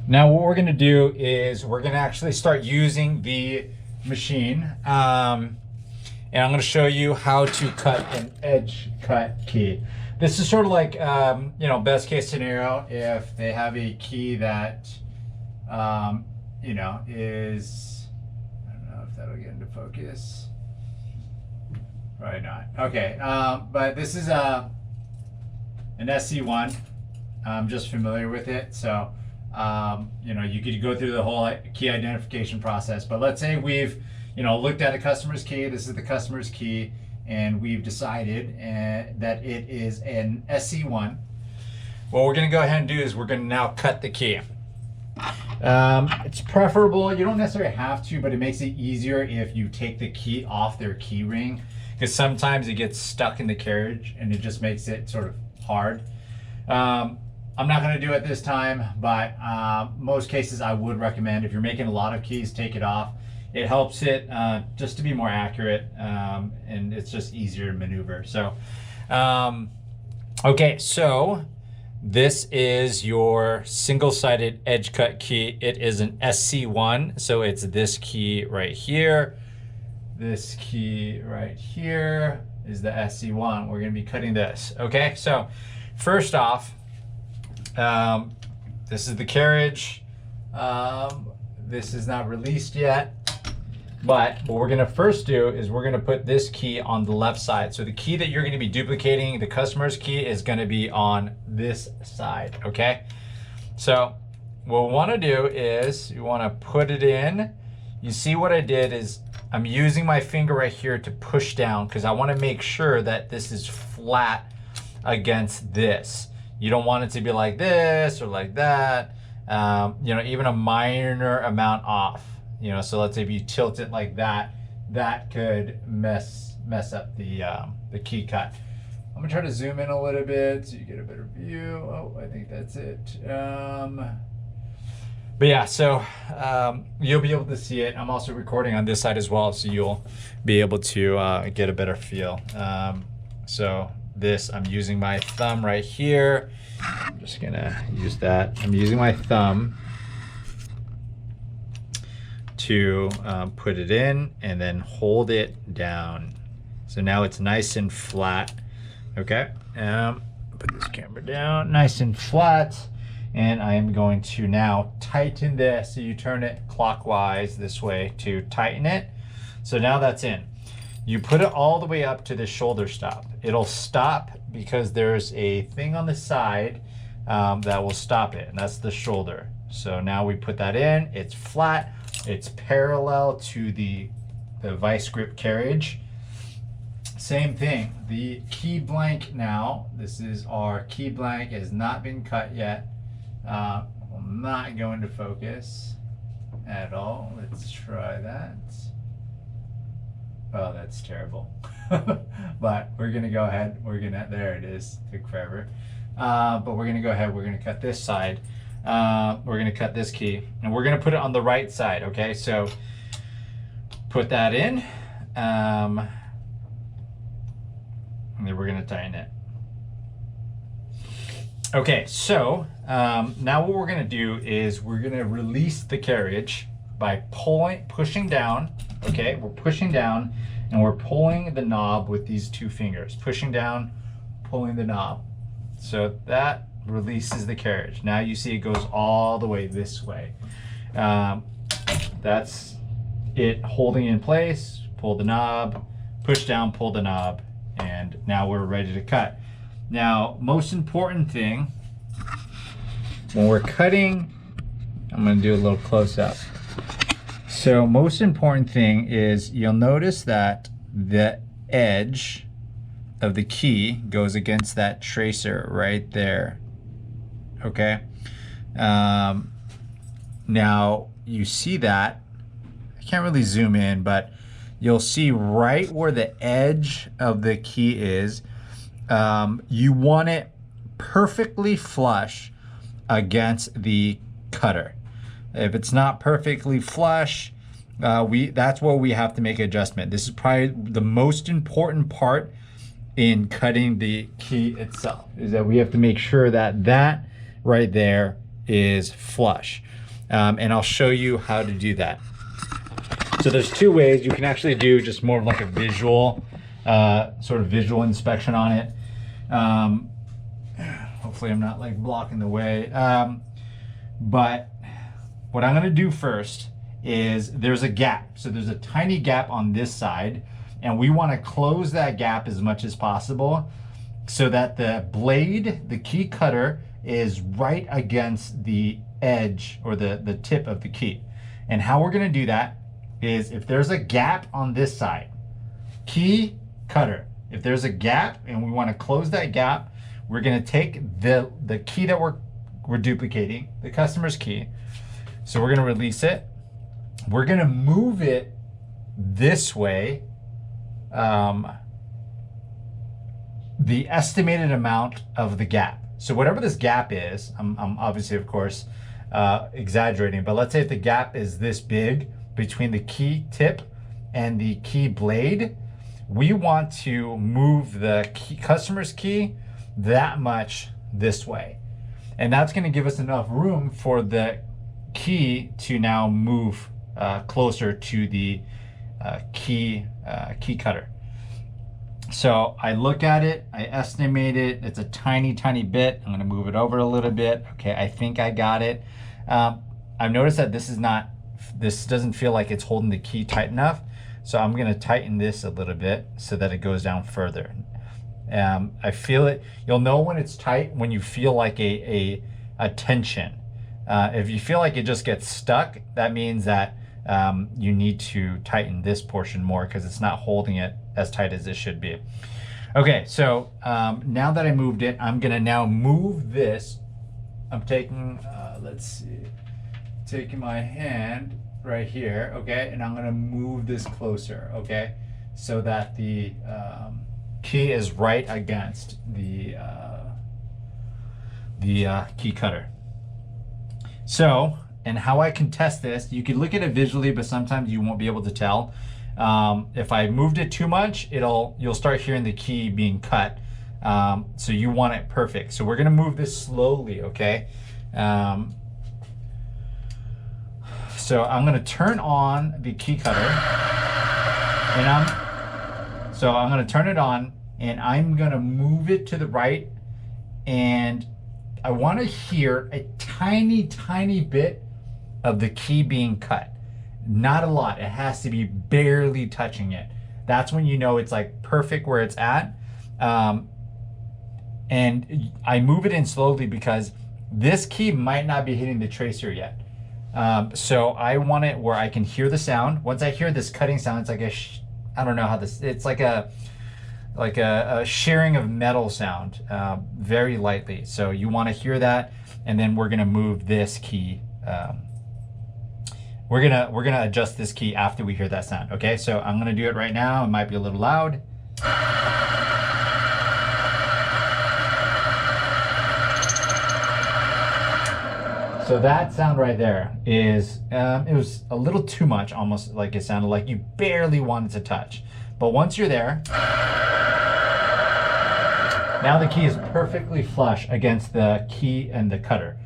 Now what we're gonna do is we're gonna actually start using the machine. And I'm gonna show you how to cut an edge cut key. This is sort of like, you know, best case scenario if they have a key that, you know, is, I don't know if that'll get into focus. Probably not. Okay, but this is an SC1. I'm just familiar with it, so you know, you could go through the whole key identification process. But let's say we've, you know, looked at a customer's key. This is the customer's key, and we've decided that it is an SC1. What we're going to go ahead and do is we're going to now cut the key. It's preferable, you don't necessarily have to, but it makes it easier if you take the key off their key ring, because sometimes it gets stuck in the carriage and it just makes it sort of hard. I'm not going to do it this time, but most cases I would recommend, if you're making a lot of keys, take it off. It helps it just to be more accurate, and it's just easier to maneuver. So, okay, so this is your single-sided edge cut key. It is an SC1, so it's this key right here. This key right here is the SC1. We're going to be cutting this. Okay, so first off, this is the carriage. This is not released yet, but what we're gonna first do is we're gonna put this key on the left side. So the key that you're gonna be duplicating, the customer's key, is gonna be on this side, okay? So what we wanna do is you wanna put it in. You see what I did is I'm using my finger right here to push down because I wanna make sure that this is flat against this. You don't want it to be like this or like that. You know, even a minor amount off. You know, so let's say if you tilt it like that, that could mess up the key cut. I'm gonna try to zoom in a little bit so you get a better view. Oh, I think that's it. But yeah, so you'll be able to see it. I'm also recording on this side as well, so you'll be able to get a better feel. So this, I'm using my thumb right here. I'm just gonna use that. I'm using my thumb to put it in and then hold it down. So now it's nice and flat. Okay, put this camera down, nice and flat. And I am going to now tighten this. So you turn it clockwise this way to tighten it. So now that's in. You put it all the way up to the shoulder stop. It'll stop because there's a thing on the side that will stop it, and that's the shoulder. So now we put that in, it's flat, it's parallel to the vice grip carriage. Same thing, the key blank now, this is our key blank, has not been cut yet. Will not go into focus at all. Let's try that. Oh, that's terrible. But we're gonna go ahead, there it is, took forever. But we're gonna go ahead, we're gonna cut this side. We're gonna cut this key, and we're gonna put it on the right side, okay? So put that in, and then we're gonna tighten it. Okay, so now what we're gonna do is we're gonna release the carriage by pushing down, okay? We're pushing down, and we're pulling the knob with these two fingers. Pushing down, pulling the knob. So that releases the carriage. Now you see it goes all the way this way. That's it holding in place. Pull the knob, push down, pull the knob, and now we're ready to cut. Now, most important thing, when we're cutting, I'm gonna do a little close up. So most important thing is you'll notice that the edge of the key goes against that tracer right there, okay? Now you see that, I can't really zoom in, but you'll see right where the edge of the key is, you want it perfectly flush against the cutter. If it's not perfectly flush, that's where we have to make an adjustment. This is probably the most important part in cutting the key itself, is that we have to make sure that that right there is flush. And I'll show you how to do that. So there's two ways. You can actually do just more of like a visual, sort of visual inspection on it. Hopefully I'm not like blocking the way. But what I'm gonna do first is there's a gap. So there's a tiny gap on this side, and we wanna close that gap as much as possible so that the blade, the key cutter, is right against the edge or the tip of the key. And how we're gonna do that is if there's a gap on this side, key cutter, if there's a gap and we wanna close that gap, we're gonna take the key that we're duplicating, the customer's key. So we're gonna release it. We're gonna move it this way, the estimated amount of the gap. So whatever this gap is, I'm obviously, of course, exaggerating, but let's say if the gap is this big between the key tip and the key blade, we want to move the customer's key that much this way. And that's gonna give us enough room for the key to now move closer to the key cutter. So I look at it, I estimate it, it's a tiny, tiny bit. I'm gonna move it over a little bit. Okay, I think I got it. I've noticed that this doesn't feel like it's holding the key tight enough. So I'm gonna tighten this a little bit so that it goes down further. I feel it, you'll know when it's tight when you feel like a tension. If you feel like it just gets stuck, that means that you need to tighten this portion more because it's not holding it as tight as it should be. Okay, so now that I moved it, I'm gonna now move this. I'm taking, let's see, taking my hand right here, okay, and I'm gonna move this closer, okay, so that the key is right against the key cutter. So, and how I can test this, you can look at it visually, but sometimes you won't be able to tell. If I moved it too much, you'll start hearing the key being cut. So you want it perfect. So we're gonna move this slowly, okay? So I'm gonna turn on the key cutter, and I'm gonna turn it on, and I'm gonna move it to the right, and I want to hear a tiny, tiny bit of the key being cut. Not a lot. It has to be barely touching it. That's when you know it's like perfect where it's at. And I move it in slowly because this key might not be hitting the tracer yet. So I want it where I can hear the sound. Once I hear this cutting sound, it's like I don't know how this, it's like a shearing of metal sound, very lightly. So you want to hear that, and then we're gonna move this key. We're gonna adjust this key after we hear that sound. Okay, so I'm gonna do it right now. It might be a little loud. So that sound right there is, it was a little too much, almost like it sounded like you barely wanted to touch. But once you're there, now the key is perfectly flush against the key and the cutter.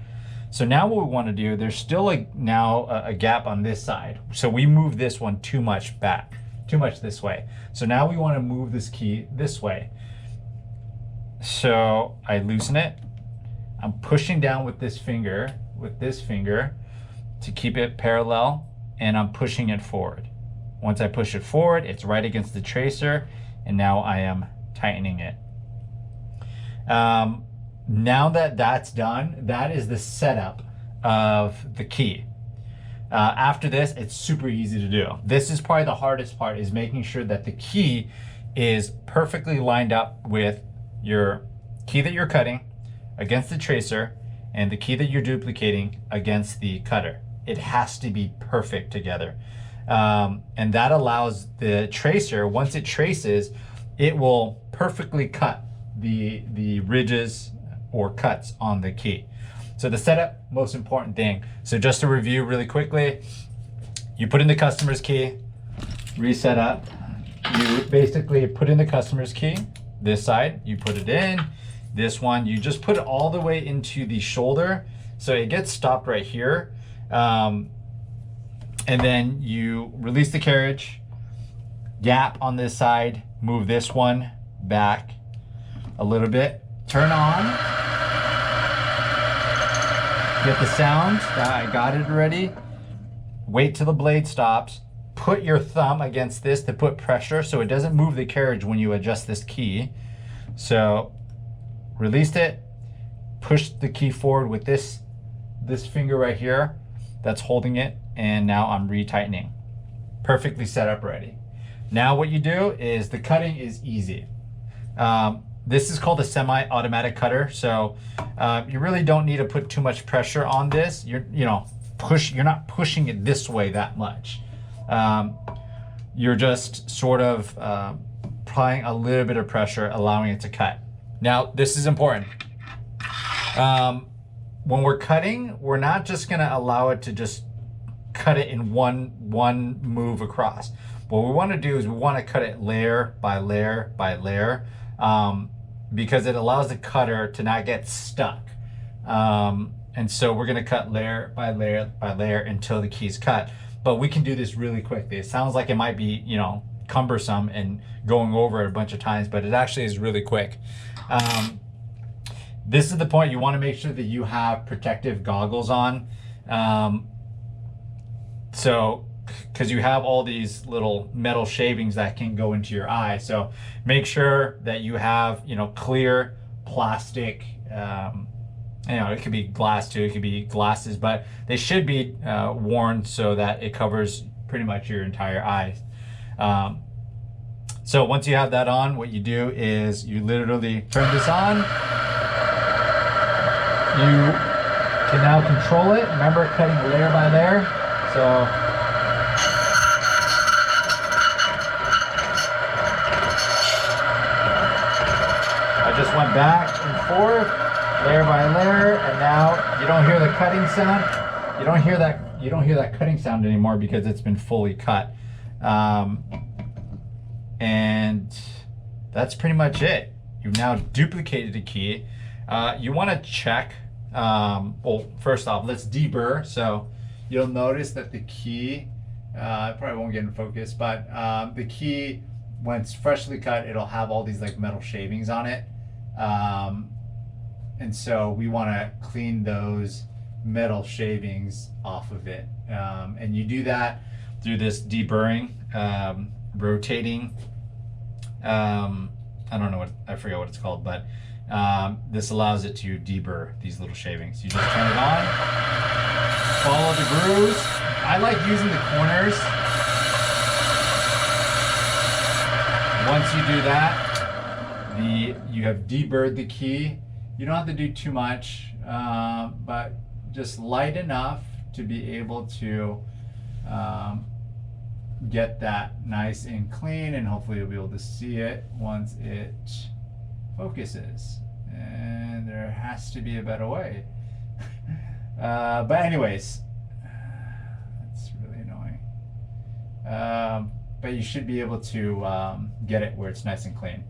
So now what we want to do, there's still now a gap on this side. So we move this one too much back, too much this way. So now we want to move this key this way. So I loosen it. I'm pushing down with this finger to keep it parallel, and I'm pushing it forward. Once I push it forward, it's right against the tracer, and now I am tightening it. Now that that's done, that is the setup of the key. After this, it's super easy to do. This is probably the hardest part, is making sure that the key is perfectly lined up with your key that you're cutting against the tracer and the key that you're duplicating against the cutter. It has to be perfect together. And that allows the tracer, once it traces, it will perfectly cut the ridges or cuts on the key. So the setup, most important thing. So just to review really quickly, you put in the customer's key, reset up. You basically put in the customer's key, this side, you put it in. This one, you just put it all the way into the shoulder So it gets stopped right here. And then you release the carriage, gap on this side, move this one back a little bit, turn on, get the sound. I got it already. Wait till the blade stops. Put your thumb against this to put pressure so it doesn't move the carriage when you adjust this key. So released it, push the key forward with this finger right here that's holding it, and now I'm retightening. Perfectly set up ready. Now what you do is, the cutting is easy. This is called a semi-automatic cutter, so you really don't need to put too much pressure on this. You're not pushing it this way that much. You're just sort of applying a little bit of pressure, allowing it to cut. Now, this is important. When we're cutting, we're not just gonna allow it to just cut it in one move across. What we wanna do is we wanna cut it layer by layer by layer, because it allows the cutter to not get stuck. And so we're gonna cut layer by layer by layer until the key's cut. But we can do this really quickly. It sounds like it might be, cumbersome and going over it a bunch of times, but it actually is really quick. This is the point. You want to make sure that you have protective goggles on. Because you have all these little metal shavings that can go into your eye. So make sure that you have, clear plastic, it could be glass too, it could be glasses, but they should be worn so that it covers pretty much your entire eye. So once you have that on, what you do is you literally turn this on. You can now control it. Remember, cutting layer by layer. So I just went back and forth, layer by layer, and now you don't hear the cutting sound. You don't hear that cutting sound anymore because it's been fully cut. And that's pretty much it. You've now duplicated a key. You want to check. Well, first off, let's deburr. So you'll notice that the key, probably won't get in focus, but the key, when it's freshly cut, it'll have all these like metal shavings on it. And so we want to clean those metal shavings off of it. And you do that through this deburring, rotating. I forget what it's called, but this allows it to deburr these little shavings. You just turn it on, follow the grooves. I like using the corners. Once you do that, you have deburred the key. You don't have to do too much, but just light enough to be able to get that nice and clean, and hopefully you'll be able to see it once it focuses. And there has to be a better way. But anyways, that's really annoying. But you should be able to get it where it's nice and clean.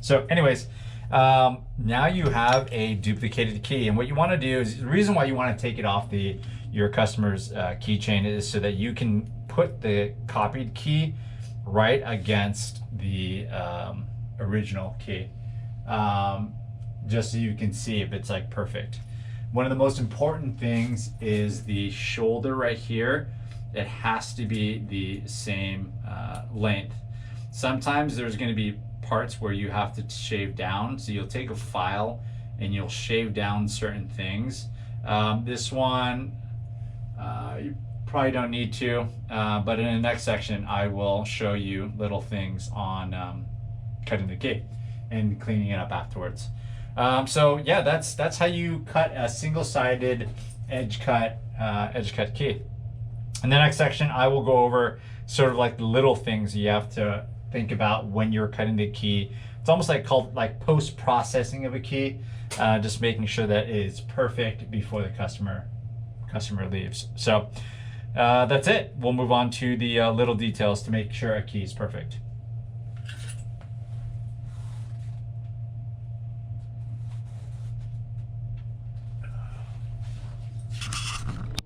So anyways, now you have a duplicated key, and what you want to do is, the reason why you want to take it off your customer's keychain is so that you can put the copied key right against the original key, just so you can see if it's like perfect. One of the most important things is the shoulder right here. It has to be the same length. Sometimes there's going to be parts where you have to shave down, so you'll take a file and you'll shave down certain things. This one you probably don't need to, but in the next section I will show you little things on cutting the key and cleaning it up afterwards. So yeah, that's how you cut a single-sided edge cut key. In the next section I will go over sort of like the little things you have to think about when you're cutting the key. It's almost like called like post-processing of a key, just making sure that it is perfect before the customer leaves. So that's it. We'll move on to the little details to make sure a key is perfect.